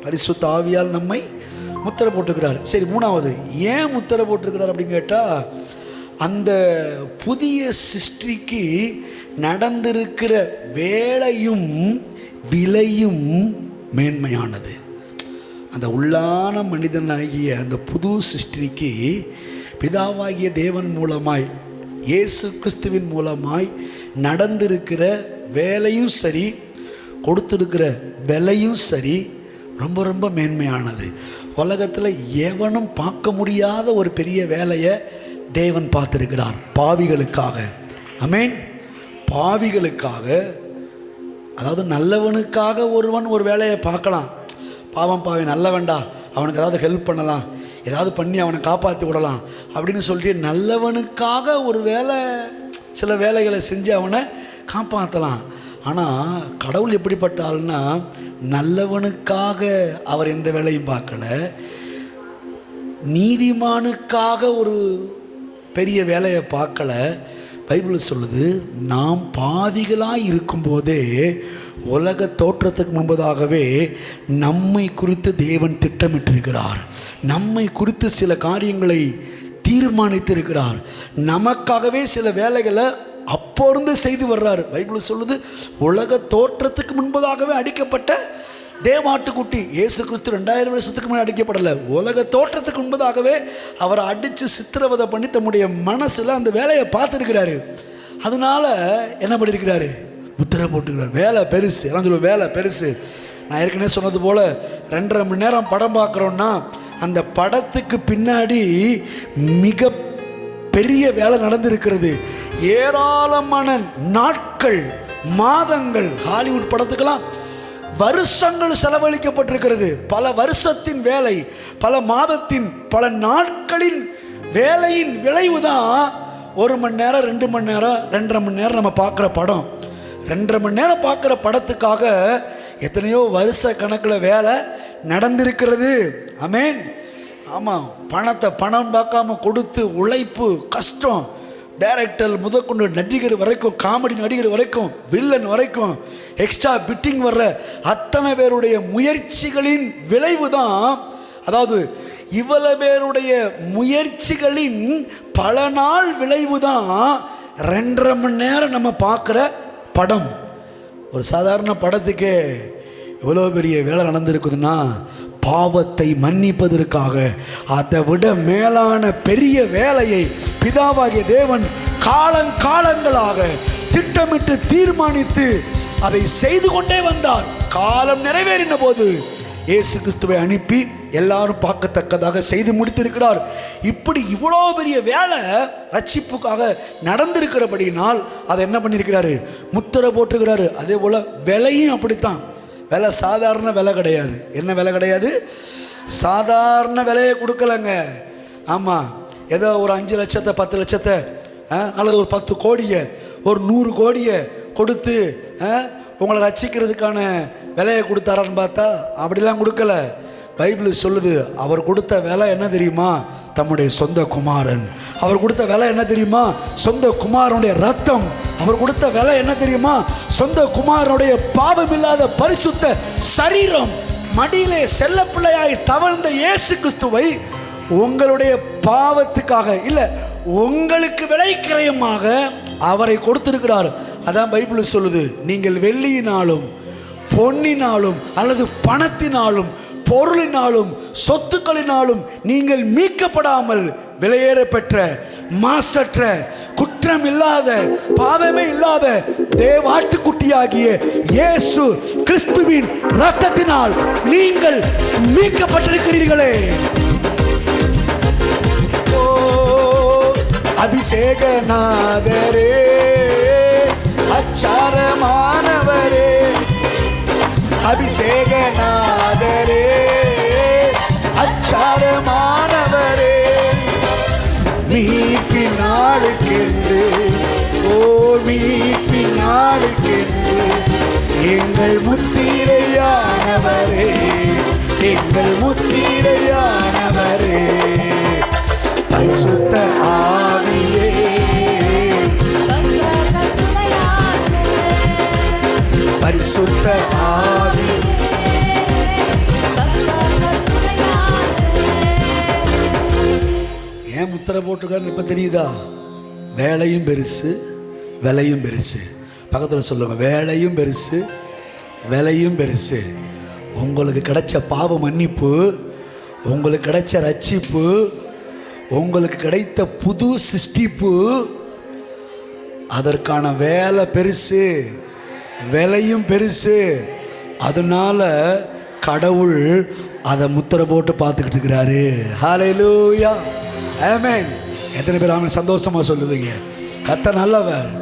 பரிசுத்த ஆவியால் நம்மை முத்திரை போட்டுக்கிறார். சரி, மூணாவது ஏன் முத்திரை போட்டிருக்கிறார் அப்படின்னு கேட்டால், அந்த புதிய சிருஷ்டிக்கு நடந்திருக்கிற வேலையும் விலையும் மேன்மையானது. அந்த உள்ளான மனிதனாகிய அந்த புது சிருஷ்டிக்கு பிதாவாகிய தேவன் மூலமாய், இயேசு கிறிஸ்துவின் மூலமாய் நடந்திருக்கிற வேலையும் சரி, கொடுத்திருக்கிற விலையும் சரி, ரொம்ப ரொம்ப மேன்மையானது. உலகத்தில் எவனும் பார்க்க முடியாத ஒரு பெரிய வேலையை தேவன் பார்த்திருக்கிறார் பாவிகளுக்காக. ஆமென். பாவிகளுக்காக, அதாவது நல்லவனுக்காக ஒருவன் ஒரு வேலையை பார்க்கலாம். பாவி நல்லவன்டா, அவனுக்கு ஏதாவது ஹெல்ப் பண்ணலாம், ஏதாவது பண்ணி அவனை காப்பாற்றி விடலாம் அப்படின்னு சொல்லிட்டு நல்லவனுக்காக ஒரு வேலை, சில வேலைகளை செஞ்சு அவனை காப்பாற்றலாம். ஆனால் கடவுள் எப்படிப்பட்ட ஆள்னா, நல்லவனுக்காக அவர் எந்த வேலையும் பார்க்கல, நீதிமானுக்காக ஒரு பெரிய வேலையை பார்க்கல. பைபிள் சொல்லுது, நாம் பாவிகளாக இருக்கும்போதே உலக தோற்றத்துக்கு முன்பதாகவே நம்மை குறித்து தேவன் திட்டமிட்டிருக்கிறார். நம்மை குறித்து சில காரியங்களை தீர்மானித்திருக்கிறார். நமக்காகவே சில வேலைகளை அப்போ இருந்து செய்து வர்றாரு. பைபிள் சொல்லுது, உலக தோற்றத்துக்கு முன்பதாகவே அடிக்கப்பட்ட தேவாட்டுக்குட்டி இயேசு கிறிஸ்து 2000 வருஷத்துக்கு முன்னாடி அடிக்கப்படலை. உலக தோற்றத்துக்கு முன்பதாகவே அவரை அடித்து சித்திரவதை பண்ணி தம்முடைய மனசில் அந்த வேலையை பார்த்துருக்கிறாரு. அதனால என்ன பண்ணியிருக்கிறாரு? முத்திரை போட்டுக்கிறார். வேலை பெருசு, எல்லாம் சொல்லுவோம் வேலை பெருசு. நான் ஏற்கனவே சொன்னது போல் 2.5 மணி நேரம் படம் பார்க்குறோன்னா அந்த படத்துக்கு பின்னாடி மிக பெரிய வேலை நடந்திருக்கிறது. ஏராளமான நாட்கள், மாதங்கள், ஹாலிவுட் படத்துக்கெல்லாம் வருஷங்கள் செலவழிக்கப்பட்டிருக்கிறது. பல வருஷத்தின் வேலை, பல மாதத்தின், பல நாட்களின் வேலையின் விளைவு தான் 1 மணி நேரம், 2 மணி நேரம், 2.5 மணி நேரம் நம்ம பார்க்குற படம். 2.5 மணி நேரம் பார்க்குற படத்துக்காக எத்தனையோ வருஷ கணக்கில் வேலை நடந்திருக்கிறது. ஆமென். ஆமாம், பணத்தை பணம் பார்க்காம கொடுத்து உழைப்பு, கஷ்டம், டைரக்டர் முதற்கொண்டு நடிகர் வரைக்கும், காமெடி நடிகர் வரைக்கும், வில்லன் வரைக்கும், எக்ஸ்ட்ரா பிட்டிங் வர்ற அத்தனை பேருடைய முயற்சிகளின் விளைவு தான், அதாவது இவ்வளவு பேருடைய முயற்சிகளின் பல நாள் விளைவு தான் 2.5 மணி நேரம் நம்ம பார்க்குற படம். ஒரு சாதாரண படத்துக்கே எவ்வளோ பெரிய வேலை நடந்திருக்குதுன்னா, பாவத்தை மன்னிப்பதற்காக அதை விட மேலான பெரிய வேலையை பிதாவாகிய தேவன் காலங்களாக திட்டமிட்டு தீர்மானித்து அதை செய்து கொண்டே வந்தார். காலம் நிறைவேறின போது இயேசு கிறிஸ்துவை அனுப்பி எல்லாரும் பார்க்கத்தக்கதாக செய்து முடித்திருக்கிறார். இப்படி இவ்வளோ பெரிய வேலை ரட்சிப்புக்காக நடந்திருக்கிறபடினால் அதை என்ன பண்ணியிருக்கிறாரு? முத்திரை போட்டிருக்கிறாரு. அதே போல் விலையும் அப்படித்தான். விலை சாதாரண விலை கிடையாது. என்ன விலை கிடையாது? சாதாரண விலையை கொடுக்கலங்க. ஆமாம், ஏதோ ஒரு 5 லட்சத்தை 10 லட்சத்தை அல்லது ஒரு 10 கோடியை, ஒரு 100 கோடியை கொடுத்து உங்களை ரட்சிக்கிறதுக்கான விலையை கொடுத்தாரான்னு பார்த்தா அப்படிலாம் கொடுக்கல. பைபிள் சொல்லுது, அவர் கொடுத்த விலை என்ன தெரியுமா? தம்முடைய சொந்த குமாரன். அவர் கொடுத்த விலை என்ன தெரியுமா? சொந்த குமாரனுடைய ரத்தம். அவர் கொடுத்த விலை என்ன தெரியுமா? சொந்த குமாரனுடைய பாவமில்லாத பரிசுத்த சரீரம். மடியிலே செல்ல பிள்ளையாய் தவழ்ந்த இயேசு கிறிஸ்துவை உங்களுடைய பாவத்துக்காக இல்லை, உங்களுக்கு விலை கிரயமாக அவரை கொடுத்திருக்கிறார். அதான் பைபிள் சொல்லுது, நீங்கள் வெள்ளியினாலும் பொன்னினாலும் அல்லது பணத்தினாலும் பொருளினாலும் சொத்துக்களினாலும் நீங்கள் மீட்கப்படாமல் விலையேற பெற்ற மாசற்ற குற்றம் இல்லாத பாவமே இல்லாத தேவாட்டுக்குட்டியாகிய இயேசு கிறிஸ்துவின் இரத்தத்தினால் நீங்கள் மீட்கப்பட்டிருக்கிறீர்களே. ஓ அபிஷேகநாதரே, அச்சாரமானவரே, அபிஷேகநாதரே, அச்சாரமானவரே, மீட்பின் நாளுக்கென்று, ஓ மீட்பின் நாளுக்கென்று எங்கள் முத்திரையானவரே, எங்கள் முத்திரையானவரே, பரிசுத்த ஆவியே, பரிசுத்த ஆவி, முத்திரை போட்டுக்கான்னு இப்போ தெரியுதா? வேலையும் பெருசு, விலையும் பெருசு. பக்கத்தில் சொல்லுங்க, வேலையும் பெருசு, விலையும் பெருசு. உங்களுக்கு கிடைச்ச பாவ மன்னிப்பு, உங்களுக்கு கிடைச்ச ரட்சிப்பு, உங்களுக்கு கிடைத்த புது சிருஷ்டிப்பு, அதற்கான வேலை பெருசு, விலையும் பெருசு. அதனால கடவுள் அதை முத்திரை போட்டு பார்த்துக்கிட்டு இருக்கிறாரு. ஹல்லேலூயா, ஆமென். எத்தனை பேர் ஆமென் சந்தோஷமா சொல்லுவீங்க? கர்த்தர் நல்லவர்.